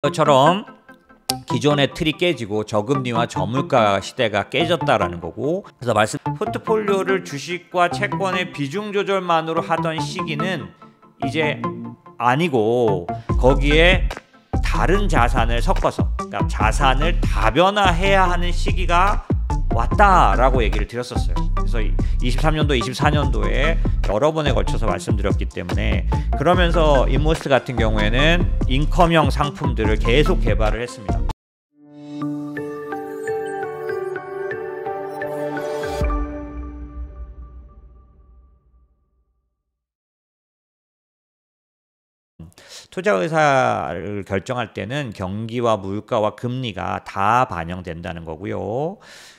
것처럼 기존의 틀이 깨지고 저금리와 저물가 시대가 깨졌다라는 거고, 그래서 포트폴리오를 주식과 채권의 비중 조절만으로 하던 시기는 이제 아니고 거기에 다른 자산을 섞어서, 그러니까 자산을 다변화해야 하는 시기가 왔다라고 얘기를 드렸었어요. 그래서 23년도, 24년도에 여러 번에 걸쳐서 말씀드렸기 때문에, 그러면서 인모스트 같은 경우에는 인컴형 상품들을 계속 개발을 했습니다. 투자 의사를 결정할 때는 경기와 물가와 금리가 다 반영된다는 거고요.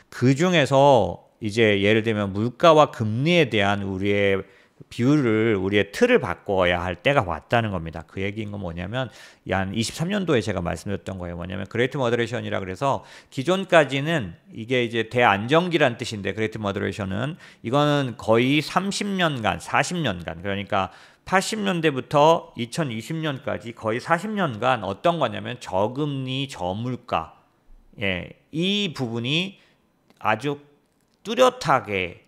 그 중에서 이제 예를 들면 물가와 금리에 대한 우리의 비율을, 우리의 틀을 바꿔야 할 때가 왔다는 겁니다. 그 얘기인 건 뭐냐면, 한 23년도에 제가 말씀드렸던 거예요. 뭐냐면 그레이트 머더레이션이라 그래서, 기존까지는 이게 이제 대안정기란 뜻인데, 그레이트 머더레이션은 이거는 거의 30년간, 40년간, 그러니까 80년대부터 2020년까지 거의 40년간 어떤 거냐면 저금리, 저물가, 이 부분이 아주 뚜렷하게,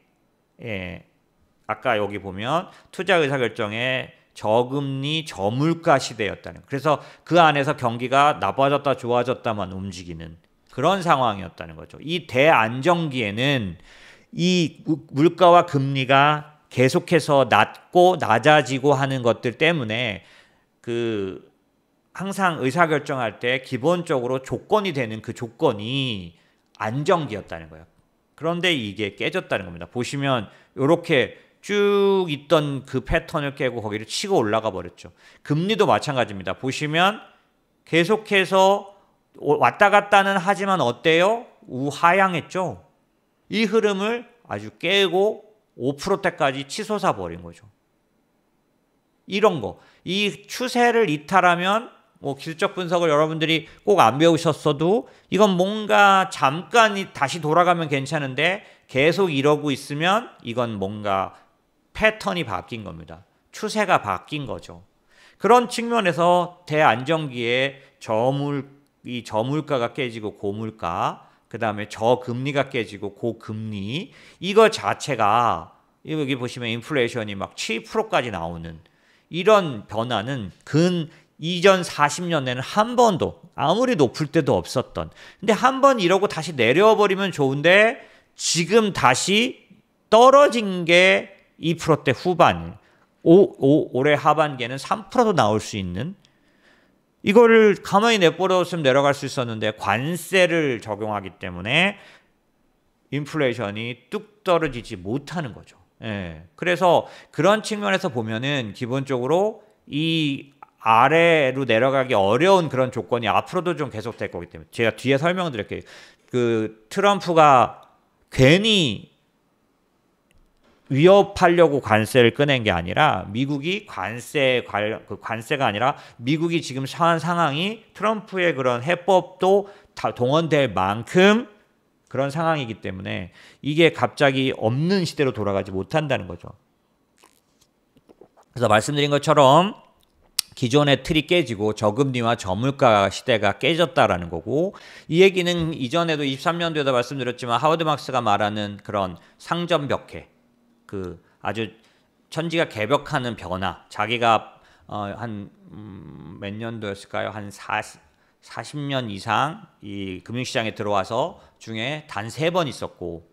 아까 여기 보면 투자 의사결정의 저금리, 저물가 시대였다는, 그래서 그 안에서 경기가 나빠졌다 좋아졌다만 움직이는 그런 상황이었다는 거죠. 이 대안정기에는 이 물가와 금리가 계속해서 낮아지고 하는 것들 때문에 항상 의사결정할 때 기본적으로 조건이 되는 그 조건이 안정기였다는 거예요. 그런데 이게 깨졌다는 겁니다. 보시면 이렇게 쭉 있던 그 패턴을 깨고 거기를 치고 올라가 버렸죠. 금리도 마찬가지입니다. 보시면 계속해서 왔다 갔다는 하지만 어때요? 우하향했죠. 이 흐름을 아주 깨고 5%대까지 치솟아 버린 거죠. 이런 거, 이 추세를 이탈하면, 기술적 분석을 여러분들이 꼭 안 배우셨어도 이건 뭔가 잠깐 다시 돌아가면 괜찮은데, 계속 이러고 있으면 이건 뭔가 패턴이 바뀐 겁니다. 추세가 바뀐 거죠. 그런 측면에서 대안정기에 이 저물가가 깨지고 고물가, 그 다음에 저금리가 깨지고 고금리, 이거 자체가, 여기 보시면 인플레이션이 막 7%까지 나오는 이런 변화는 이전 40년에는 한 번도, 아무리 높을 때도 없었던, 근데 한 번 이러고 다시 내려버리면 좋은데, 지금 다시 떨어진 게 2%대 후반, 올해 하반기에는 3%도 나올 수 있는, 이거를 가만히 내버려뒀으면 내려갈 수 있었는데 관세를 적용하기 때문에 인플레이션이 뚝 떨어지지 못하는 거죠. 그래서 그런 측면에서 보면은 기본적으로 이 아래로 내려가기 어려운 그런 조건이 앞으로도 좀 계속될 거기 때문에, 제가 뒤에 설명드릴게요. 트럼프가 괜히 위협하려고 관세를 꺼낸 게 아니라, 미국이 관세가 아니라 미국이 지금 처한 상황이 트럼프의 그런 해법도 다 동원될 만큼 그런 상황이기 때문에 이게 갑자기 없는 시대로 돌아가지 못한다는 거죠. 그래서 말씀드린 것처럼 기존의 틀이 깨지고 저금리와 저물가 시대가 깨졌다라는 거고, 이 얘기는 이전에도 23년도에도 말씀드렸지만 하워드 막스가 말하는 그런 상점벽해, 아주 천지가 개벽하는 변화, 자기가 한 몇 년도였을까요? 한 40년 이상 이 금융시장에 들어와서 중에 단 3번 있었고,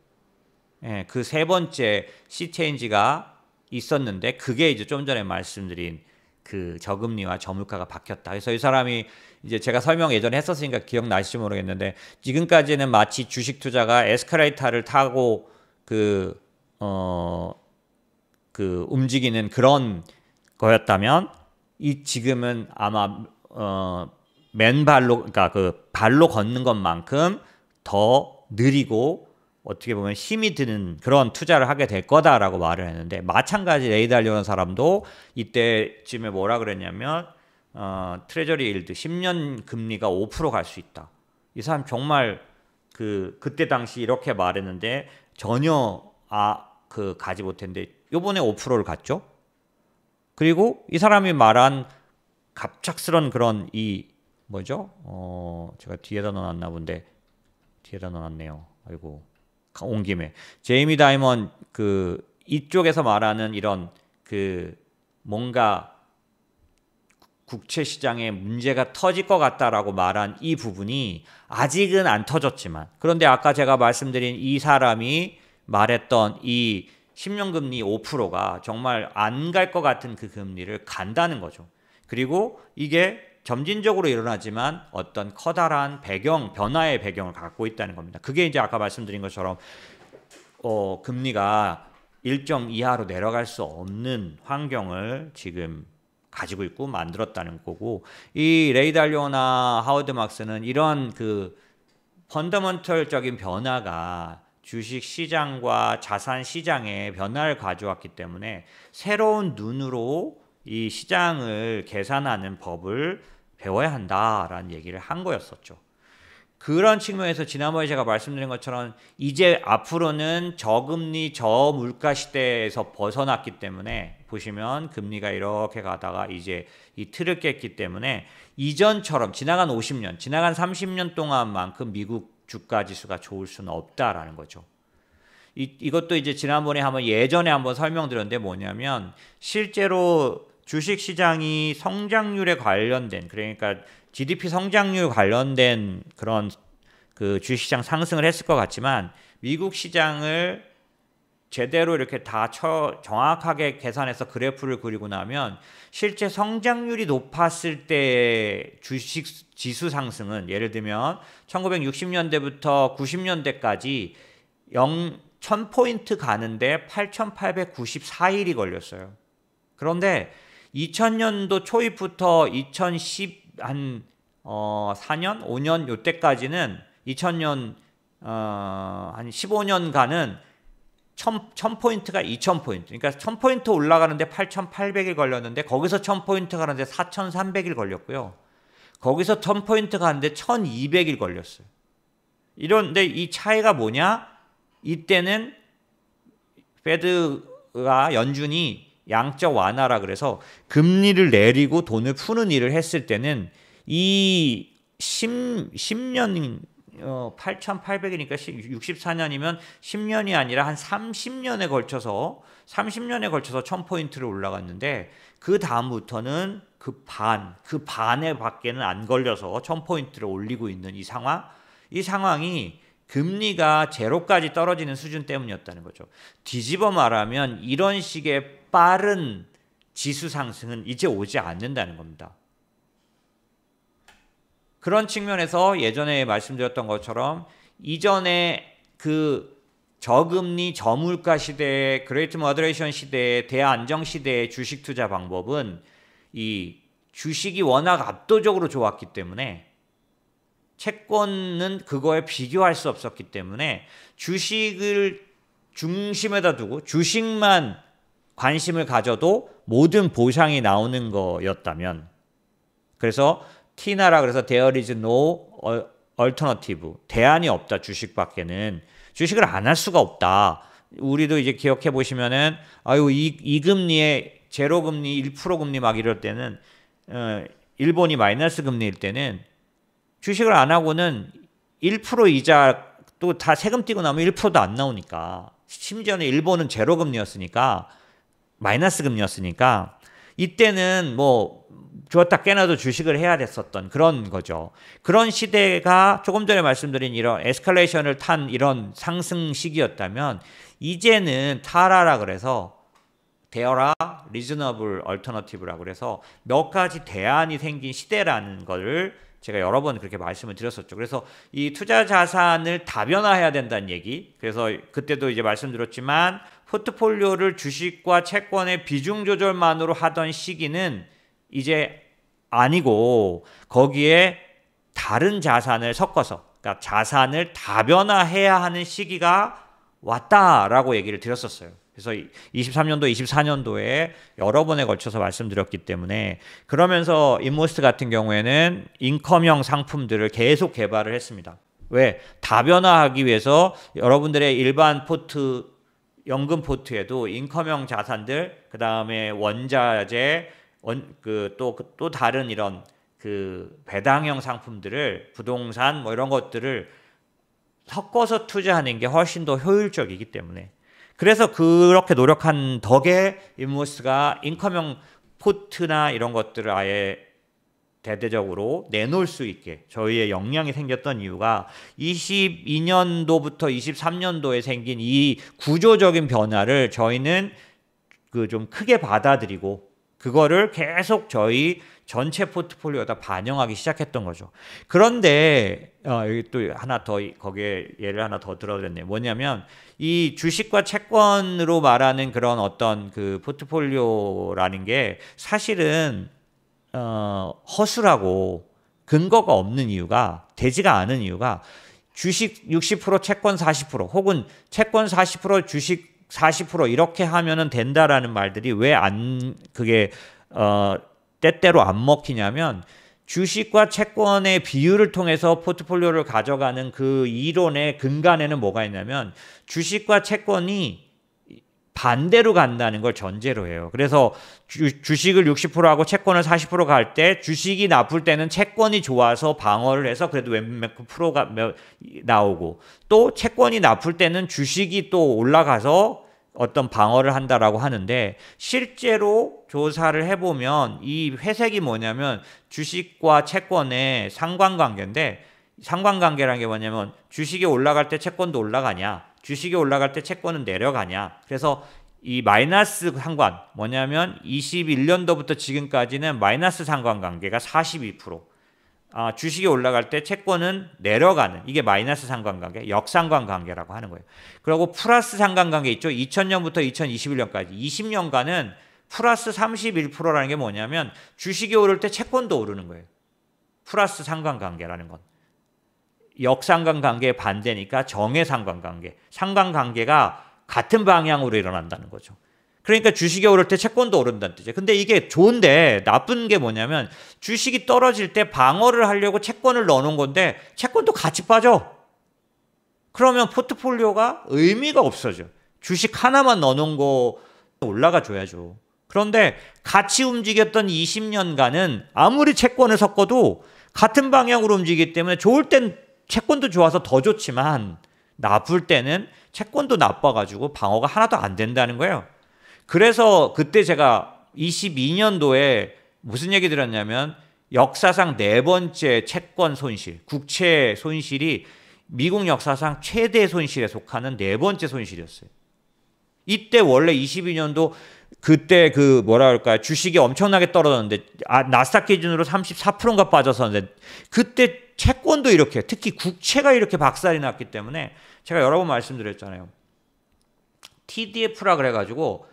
그 3번째 시체인지가 있었는데, 그게 이제 좀 전에 말씀드린 그 저금리와 저물가가 바뀌었다. 그래서 이 사람이, 이제 제가 설명 예전에 했었으니까 기억나실지 모르겠는데, 지금까지는 마치 주식 투자가 에스컬레이터를 타고 움직이는 그런 거였다면, 지금은 아마 맨발로, 그러니까 발로 걷는 것만큼 더 느리고 어떻게 보면 힘이 드는 그런 투자를 하게 될 거다라고 말을 했는데, 마찬가지 레이 달리오라는 사람도 이때쯤에 뭐라 그랬냐면, 트레저리 일드 10년 금리가 5% 갈 수 있다. 이 사람 정말 그때 당시 이렇게 말했는데 전혀 가지 못했는데 요번에 5%를 갔죠. 그리고 이 사람이 말한 갑작스런 그런 이 뭐죠? 제가 뒤에다 넣어놨나 본데 뒤에다 넣어놨네요. 아이고 온 김에 제이미 다이먼 그 이쪽에서 말하는 이런 그 뭔가 국채 시장에 문제가 터질 것 같다라고 말한 이 부분이 아직은 안 터졌지만, 그런데 아까 제가 말씀드린 이 사람이 말했던 이 10년 금리 5%가 정말 안 갈 것 같은 그 금리를 간다는 거죠. 그리고 이게 점진적으로 일어나지만 어떤 커다란 배경, 변화의 배경을 갖고 있다는 겁니다. 그게 이제 아까 말씀드린 것처럼 금리가 일정 이하로 내려갈 수 없는 환경을 지금 가지고 있고 만들었다는 거고, 이 레이 달리오나 하워드 막스는 이런 그 펀더먼털적인 변화가 주식 시장과 자산 시장에 변화를 가져왔기 때문에 새로운 눈으로 이 시장을 계산하는 법을 배워야 한다라는 얘기를 한 거였었죠. 그런 측면에서 지난번에 제가 말씀드린 것처럼 이제 앞으로는 저금리 저물가 시대에서 벗어났기 때문에 보시면 금리가 이렇게 가다가 이제 이 틀을 깼기 때문에 이전처럼 지나간 50년, 지나간 30년 동안만큼 미국 주가 지수가 좋을 수는 없다라는 거죠. 이것도 이제 지난번에 예전에 한번 설명드렸는데 뭐냐면 실제로 주식 시장이 성장률에 관련된, 그러니까 GDP 성장률 관련된 그런 그 주식시장 상승을 했을 것 같지만 미국 시장을 제대로 이렇게 다 정확하게 계산해서 그래프를 그리고 나면 실제 성장률이 높았을 때 주식 지수 상승은 예를 들면 1960년대부터 90년대까지 1000포인트 가는데 8894일이 걸렸어요. 그런데 2000년도 초입부터 2010한 4년, 5년 요때까지는 2000년 한 15년간은 1000포인트가 2000포인트. 그러니까 1000포인트 올라가는데 8800일 걸렸는데 거기서 1000포인트 가는데 4300일 걸렸고요. 거기서 1000포인트 가는데 1200일 걸렸어요. 이런데 이 차이가 뭐냐? 이때는 페드가 연준이 양적 완화라 그래서 금리를 내리고 돈을 푸는 일을 했을 때는 이 10년 8,800이니까 64년이면 10년이 아니라 한 30년에 걸쳐서 1000포인트를 올라갔는데 그 다음부터는 그 반에 밖에는 안 걸려서 1000포인트를 올리고 있는 이 상황이 금리가 제로까지 떨어지는 수준 때문이었다는 거죠. 뒤집어 말하면 이런 식의 빠른 지수 상승은 이제 오지 않는다는 겁니다. 그런 측면에서 예전에 말씀드렸던 것처럼 이전에 그 저금리 저물가 시대의 그레이트 머더레이션 시대의 대안정 시대의 주식 투자 방법은 이 주식이 워낙 압도적으로 좋았기 때문에 채권은 그거에 비교할 수 없었기 때문에 주식을 중심에다 두고 주식만 관심을 가져도 모든 보상이 나오는 거였다면, 그래서 T나라 그래서 there is no alternative, 대안이 없다, 주식밖에는 주식을 안 할 수가 없다. 우리도 이제 기억해 보시면은 이 금리에 제로 금리 1% 금리 막 이럴 때는 일본이 마이너스 금리일 때는 주식을 안 하고는 1% 이자 또 다 세금 떼고 나면 1%도 안 나오니까, 심지어는 일본은 제로 금리였으니까 마이너스 금리였으니까 이때는 뭐 주었다 깨나도 주식을 해야 됐었던 그런 거죠. 그런 시대가 조금 전에 말씀드린 이런 에스컬레이션을 탄 이런 상승 시기였다면 이제는 타라라 그래서 대여라 리즈너블 얼터너티브라고 그래서 몇 가지 대안이 생긴 시대라는 거를 제가 여러 번 그렇게 말씀을 드렸었죠. 그래서 이 투자 자산을 다변화해야 된다는 얘기. 그래서 그때도 이제 말씀드렸지만 포트폴리오를 주식과 채권의 비중 조절만으로 하던 시기는 이제 아니고 거기에 다른 자산을 섞어서, 그러니까 자산을 다변화해야 하는 시기가 왔다라고 얘기를 드렸었어요. 그래서 23년도, 24년도에 여러 번에 걸쳐서 말씀드렸기 때문에, 그러면서 인모스트 같은 경우에는 인컴형 상품들을 계속 개발을 했습니다. 왜? 다변화하기 위해서 여러분들의 일반 포트, 연금 포트에도 인컴형 자산들, 그 다음에 원자재, 또 다른 이런 그 배당형 상품들을 부동산 뭐 이런 것들을 섞어서 투자하는 게 훨씬 더 효율적이기 때문에 그래서 그렇게 노력한 덕에 인모스가 인컴형 포트나 이런 것들을 아예 대대적으로 내놓을 수 있게 저희의 역량이 생겼던 이유가 22년도부터 23년도에 생긴 이 구조적인 변화를 저희는 그 좀 크게 받아들이고 그거를 계속 저희 전체 포트폴리오에다 반영하기 시작했던 거죠. 그런데 여기 또 하나 더 거기에 예를 하나 더 들어드렸네요. 뭐냐면 이 주식과 채권으로 말하는 그런 어떤 그 포트폴리오라는 게 사실은 허술하고 근거가 없는 이유가 되지가 않은 이유가 주식 60% 채권 40% 혹은 채권 40% 주식 40% 이렇게 하면은 된다라는 말들이 왜 안 그게 때때로 안 먹히냐면 주식과 채권의 비율을 통해서 포트폴리오를 가져가는 그 이론의 근간에는 뭐가 있냐면 주식과 채권이 반대로 간다는 걸 전제로 해요. 그래서 주식을 60%하고 채권을 40% 갈 때 주식이 나쁠 때는 채권이 좋아서 방어를 해서 그래도 몇 프로가 나오고 또 채권이 나쁠 때는 주식이 또 올라가서 어떤 방어를 한다라고 하는데 실제로 조사를 해보면 이 회색이 뭐냐면 주식과 채권의 상관관계인데 상관관계라는 게 뭐냐면 주식이 올라갈 때 채권도 올라가냐 주식이 올라갈 때 채권은 내려가냐 그래서 이 마이너스 상관 뭐냐면 21년도부터 지금까지는 마이너스 상관관계가 42% 주식이 올라갈 때 채권은 내려가는 이게 마이너스 상관관계, 역상관관계라고 하는 거예요. 그리고 플러스 상관관계 있죠. 2000년부터 2021년까지 20년간은 플러스 31%라는 게 뭐냐면 주식이 오를 때 채권도 오르는 거예요. 플러스 상관관계라는 건. 역상관관계의 반대니까 정해상관관계. 상관관계가 같은 방향으로 일어난다는 거죠. 그러니까 주식이 오를 때 채권도 오른다는 뜻이에요. 근데 이게 좋은데 나쁜 게 뭐냐면 주식이 떨어질 때 방어를 하려고 채권을 넣어놓은 건데 채권도 같이 빠져. 그러면 포트폴리오가 의미가 없어져. 주식 하나만 넣어놓은 거 올라가 줘야죠. 그런데 같이 움직였던 20년간은 아무리 채권을 섞어도 같은 방향으로 움직이기 때문에 좋을 땐 채권도 좋아서 더 좋지만 나쁠 때는 채권도 나빠가지고 방어가 하나도 안 된다는 거예요. 그래서 그때 제가 22년도에 무슨 얘기 들었냐면 역사상 4번째 채권 손실, 국채 손실이 미국 역사상 최대 손실에 속하는 4번째 손실이었어요. 이때 원래 22년도 그때 그 뭐라 그럴까요? 주식이 엄청나게 떨어졌는데 나스닥 기준으로 34%인가 빠졌었는데 그때 채권도 이렇게 특히 국채가 이렇게 박살이 났기 때문에 제가 여러 번 말씀드렸잖아요. TDF라 그래가지고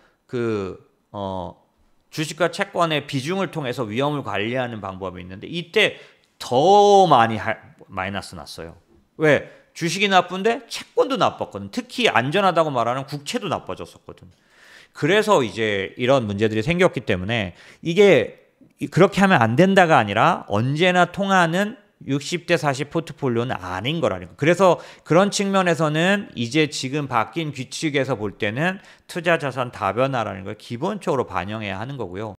주식과 채권의 비중을 통해서 위험을 관리하는 방법이 있는데 이때 더 많이 마이너스 났어요. 왜? 주식이 나쁜데 채권도 나빴거든. 특히 안전하다고 말하는 국채도 나빠졌었거든. 그래서 이제 이런 문제들이 생겼기 때문에 이게 그렇게 하면 안 된다가 아니라 언제나 통하는 60대 40 포트폴리오는 아닌 거라는 거. 그래서 그런 측면에서는 이제 지금 바뀐 규칙에서 볼 때는 투자 자산 다변화라는 걸 기본적으로 반영해야 하는 거고요.